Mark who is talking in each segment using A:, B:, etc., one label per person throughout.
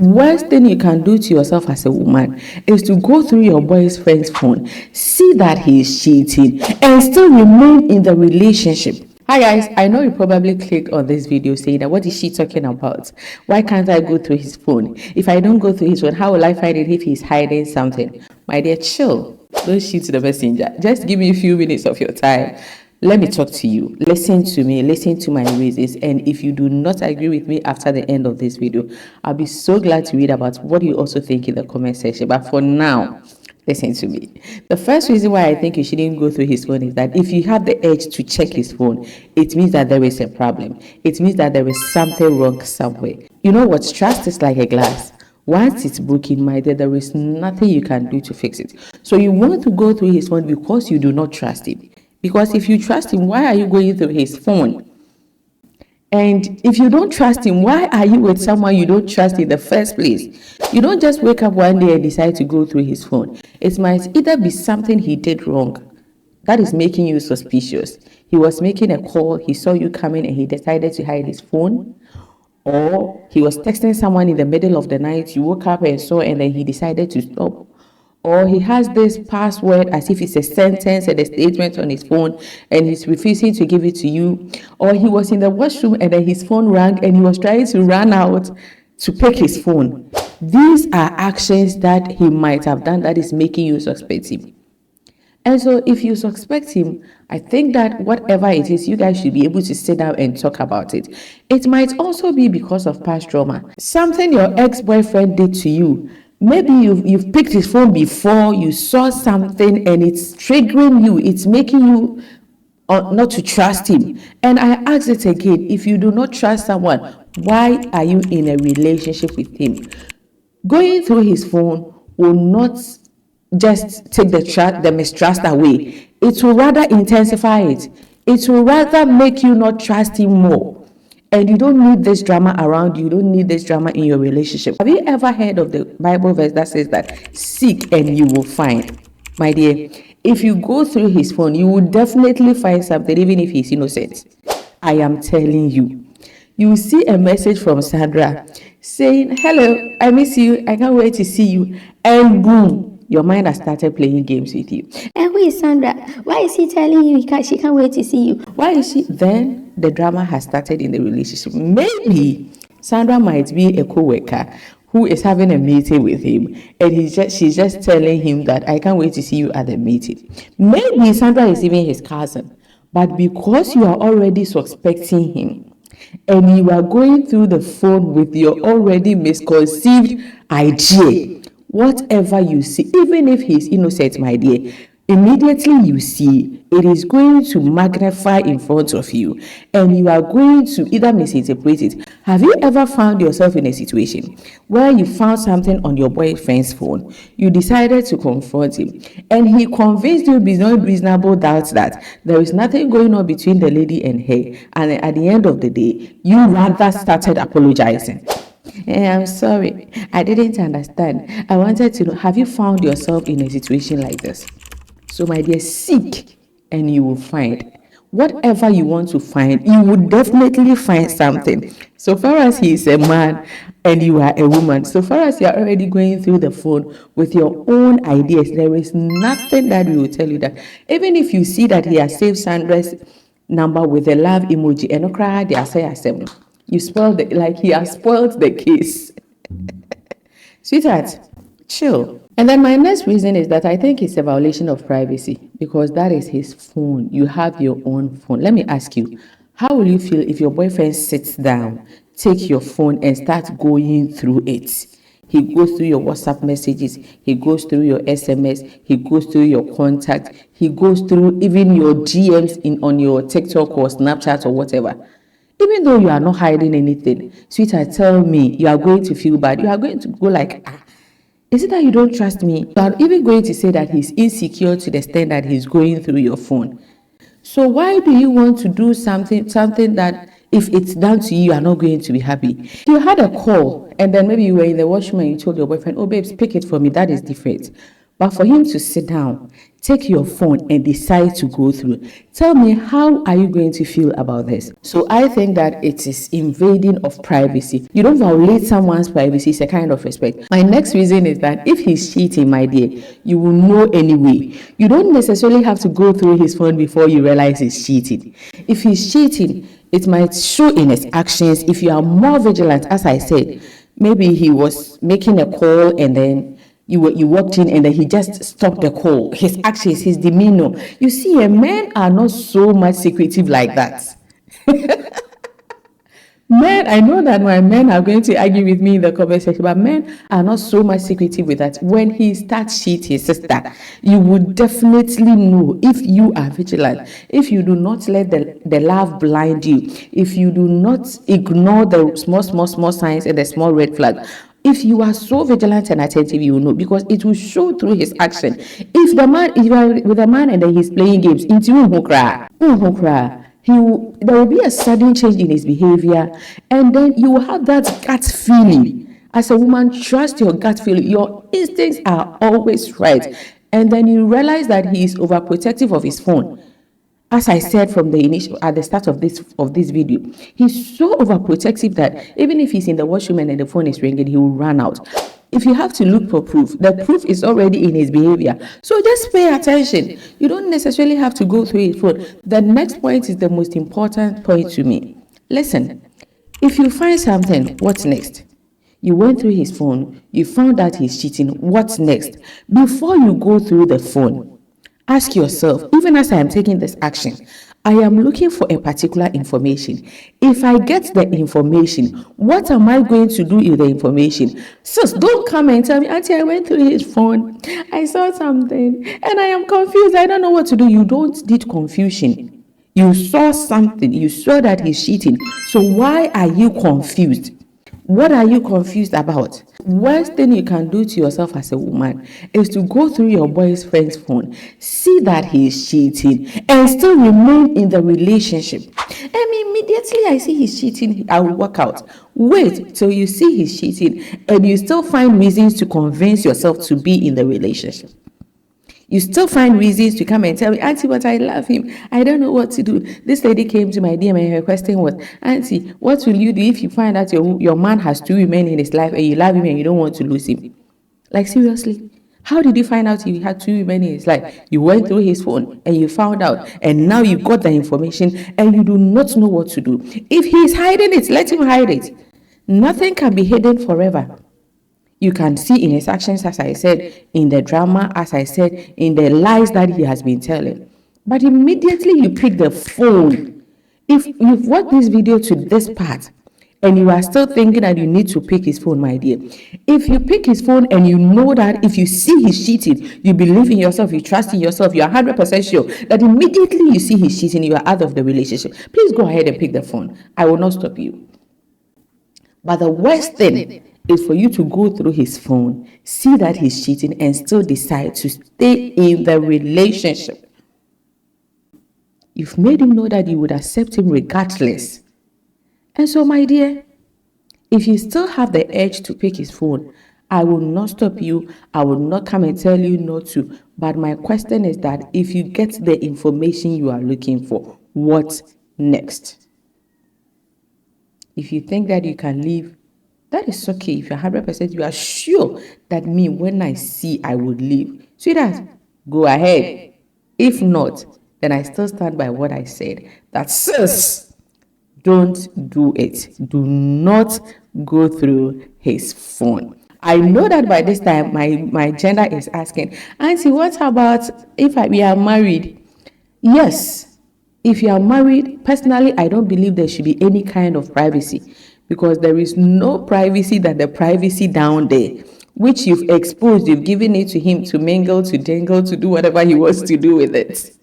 A: worst thing you can do to yourself as a woman is to go through your boyfriend's phone, see that he is cheating, and still remain in the relationship. Hi guys, I know you probably clicked on this video saying that what is she talking about? Why can't I go through his phone? If I don't go through his phone, how will I find it if he's hiding something? My dear, chill. Don't shoot the messenger. Just give me a few minutes of your time. Let me talk to you. Listen to me. Listen to my reasons. And if you do not agree with me after the end of this video, I'll be so glad to read about what you also think in the comment section. But for now, listen to me. The first reason why I think you shouldn't go through his phone is that if you have the urge to check his phone, it means that there is a problem. It means that there is something wrong somewhere. You know what? Trust is like a glass. Once it's broken, my dear, there is nothing you can do to fix it. So you want to go through his phone because you do not trust him. Because if you trust him, why are you going through his phone? And if you don't trust him, why are you with someone you don't trust in the first place? You don't just wake up one day and decide to go through his phone. It might either be something he did wrong that is making you suspicious. He was making a call, he saw you coming and he decided to hide his phone. Or he was texting someone in the middle of the night, you woke up and saw and then he decided to stop. Or he has this password as if it's a sentence and a statement on his phone and he's refusing to give it to you. Or he was in the washroom and then his phone rang and he was trying to run out to pick his phone. These are actions that he might have done that is making you suspect him. And so if you suspect him, I think that whatever it is, you guys should be able to sit down and talk about it. It might also be because of past trauma. Something your ex-boyfriend did to you. Maybe you've picked his phone before, you saw something and it's triggering you. It's making you not to trust him. And I ask it again, if you do not trust someone, why are you in a relationship with him? Going through his phone will not just take the mistrust away. It will rather intensify it. It will rather make you not trust him more. And you don't need this drama around you. You don't need this drama in your relationship. Have you ever heard of the Bible verse that says that seek and you will find? My dear, if you go through his phone, you will definitely find something, even if he's innocent. I am telling you. You will see a message from Sandra saying, hello, I miss you. I can't wait to see you. And boom, your mind has started playing games with you.
B: And who is Sandra? Why is he telling you she can't wait to see you?
A: Why is she? Then the drama has started in the relationship. Maybe Sandra might be a co-worker who is having a meeting with him and she's just telling him that I can't wait to see you at the meeting. Maybe Sandra is even his cousin. But because you are already suspecting him and you are going through the phone with your already misconceived idea, whatever you see, even if he's innocent, my dear, immediately you see it is going to magnify in front of you and you are going to either misinterpret it. Have you ever found yourself in a situation where you found something on your boyfriend's phone, you decided to confront him and he convinced you beyond reasonable doubt that there is nothing going on between the lady and her, and at the end of the day you rather started apologizing? I'm sorry, I didn't understand. I wanted to know, have you found yourself in a situation like this? So my dear, seek and you will find. Whatever you want to find, you will definitely find something. So far as he is a man and you are a woman, so far as you are already going through the phone with your own ideas, there is nothing that we will tell you that. Even if you see that he has saved Sandra's number with a love emoji and no cry, they are saying, you spoiled it, like he has spoiled the case. Sweetheart, chill. And then my next reason is that I think it's a violation of privacy because that is his phone. You have your own phone. Let me ask you, how will you feel if your boyfriend sits down, take your phone and starts going through it? He goes through your WhatsApp messages, he goes through your SMS, he goes through your contact, he goes through even your DMs on your TikTok or Snapchat or whatever. Even though you are not hiding anything, sweetheart, tell me, you are going to feel bad. You are going to go like, is it that you don't trust me? You are even going to say that he's insecure to the extent that he's going through your phone. So why do you want to do something that if it's done to you, you are not going to be happy? You had a call and then maybe you were in the washroom and you told your boyfriend, oh babes, pick it for me. That is different. But for him to sit down, take your phone and decide to go through, tell me, how are you going to feel about this? So I think that it is invading of privacy. You don't violate someone's privacy, it's a kind of respect. My next reason is that if he's cheating, my dear, you will know anyway. You don't necessarily have to go through his phone before you realize he's cheating. If he's cheating, it might show in his actions. If you are more vigilant, as I said, maybe he was making a call and then you walked in and then he just stopped the call. His actions, his demeanor. You see, men are not so much secretive like that. Men, I know that my men are going to argue with me in the comment section, but men are not so much secretive with that. When he starts cheating, sister, you would definitely know if you are vigilant, if you do not let the love blind you, if you do not ignore the small signs and the small red flag. If you are so vigilant and attentive, you will know, because it will show through his action. If you are with a man and then he's playing games, into there will be a sudden change in his behavior, and then you will have that gut feeling. As a woman, trust your gut feeling. Your instincts are always right. And then you realize that he is overprotective of his phone. As I said from the initial at the start of this video, he's so overprotective that even if he's in the washroom and the phone is ringing, he will run out. If you have to look for proof, the proof is already in his behavior. So just pay attention. You don't necessarily have to go through his phone. The next point is the most important point to me. Listen, if you find something, what's next? You went through his phone, you found out he's cheating, what's next? Before you go through the phone, ask yourself, even as I am taking this action, I am looking for a particular information. If I get the information, what am I going to do with the information? Sis, don't come and tell me, Auntie, I went through his phone, I saw something, and I am confused. I don't know what to do. You don't need confusion. You saw something. You saw that he's cheating. So why are you confused? What are you confused about? Worst thing you can do to yourself as a woman is to go through your boyfriend's phone, see that he is cheating, and still remain in the relationship. And immediately I see he's cheating, I will walk out. Wait till you see he's cheating and you still find reasons to convince yourself to be in the relationship. You still find reasons to come and tell me, Auntie, but I love him. I don't know what to do. This lady came to my DM and her question was, Auntie, what will you do if you find out your man has 2 women in his life and you love him and you don't want to lose him? Like, seriously? How did you find out he had 2 women in his life? You went through his phone and you found out, and now you got the information and you do not know what to do. If he's hiding it, let him hide it. Nothing can be hidden forever. You can see in his actions, as I said, in the drama, as I said, in the lies that he has been telling. But immediately you pick the phone. If you've watched this video to this part and you are still thinking that you need to pick his phone, my dear, if you pick his phone and you know that if you see he's cheating, you believe in yourself, you trust in yourself, you are 100% sure that immediately you see he's cheating, you are out of the relationship, please go ahead and pick the phone. I will not stop you. But the worst thing is for you to go through his phone, see that he's cheating, and still decide to stay in the relationship. You've made him know that you would accept him regardless. And so, my dear, if you still have the urge to pick his phone, I will not stop you. I will not come and tell you not to. But my question is that if you get the information you are looking for, what next? If you think that you can leave, that is okay. If you're 100%, you are sure that me, when I see, I would leave. Sweetheart, go ahead. If not, then I still stand by what I said. That, sis, don't do it. Do not go through his phone. I know that by this time, my gender is asking, Auntie, what about if we are married? Yes. If you are married, personally, I don't believe there should be any kind of privacy, because there is no privacy than the privacy down there, which you've exposed, you've given it to him to mingle, to dangle, to do whatever he wants to do with it.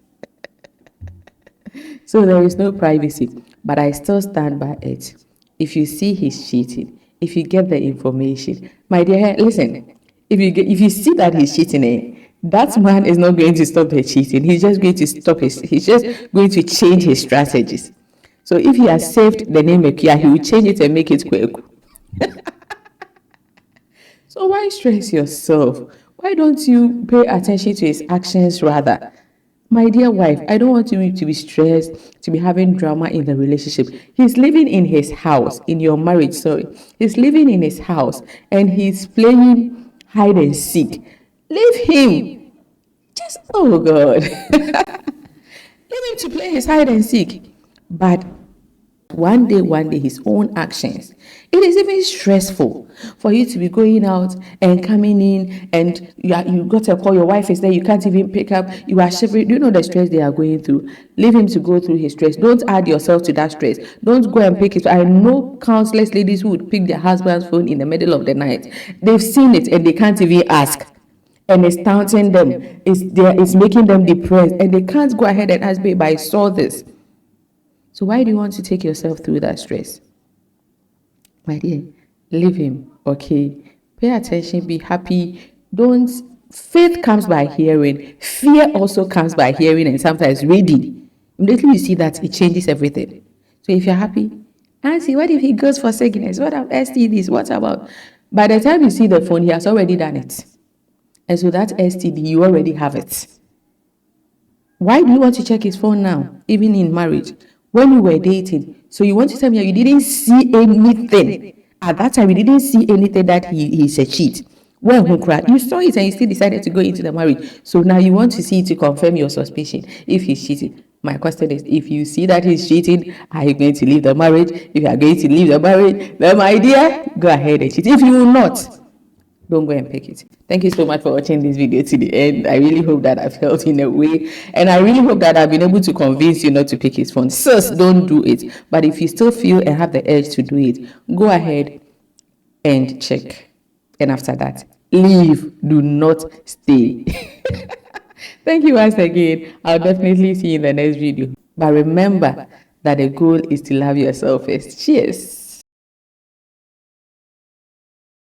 A: So there is no privacy, but I still stand by it. If you see he's cheating, if you get the information, my dear, listen, if you see that he's cheating, that man is not going to stop the cheating. He's just going to he's just going to change his strategies. So if he has saved the name Ekia, he will change it and make it Kweku. So why stress yourself? Why don't you pay attention to his actions rather? My dear wife, I don't want you to be stressed, to be having drama in the relationship. He's living in his house, in your marriage, sorry. He's living in his house and he's playing hide and seek. Leave him. Just, oh God. Leave him to play his hide and seek. But one day, his own actions. It is even stressful for you to be going out and coming in, and you got a call, your wife is there, you can't even pick up, you are shivering. Do you know the stress they are going through? Leave him to go through his stress. Don't add yourself to that stress. Don't go and pick it. I know countless ladies who would pick their husband's phone in the middle of the night. They've seen it and they can't even ask. And it's taunting them, it's making them depressed, and they can't go ahead and ask, babe, I saw this. So why do you want to take yourself through that stress? My dear, leave him, okay? Pay attention, be happy. Don't, faith comes by hearing. Fear also comes by hearing and sometimes reading. Immediately you see that, it changes everything. So if you're happy, Auntie, what if he goes for sickness? What about STDs? What about? By the time you see the phone, he has already done it. And so that STD, you already have it. Why do you want to check his phone now, even in marriage? When you were dating, so you want to tell me you didn't see anything at that time? You didn't see anything that he's a cheat. When you saw it and you still decided to go into the marriage. So now you want to see it to confirm your suspicion if he's cheating. My question is, if you see that he's cheating, are you going to leave the marriage? If you are going to leave the marriage, then my dear, go ahead and cheat. If you will not, don't go and pick it. Thank you so much for watching this video to the end. I really hope that I've helped in a way, and I really hope that I've been able to convince you not to pick his phone. Sis, don't do it. But if you still feel and have the urge to do it, go ahead and check. And after that, leave. Do not stay. Thank you once again. I'll definitely see you in the next video. But remember that the goal is to love yourself first. Cheers.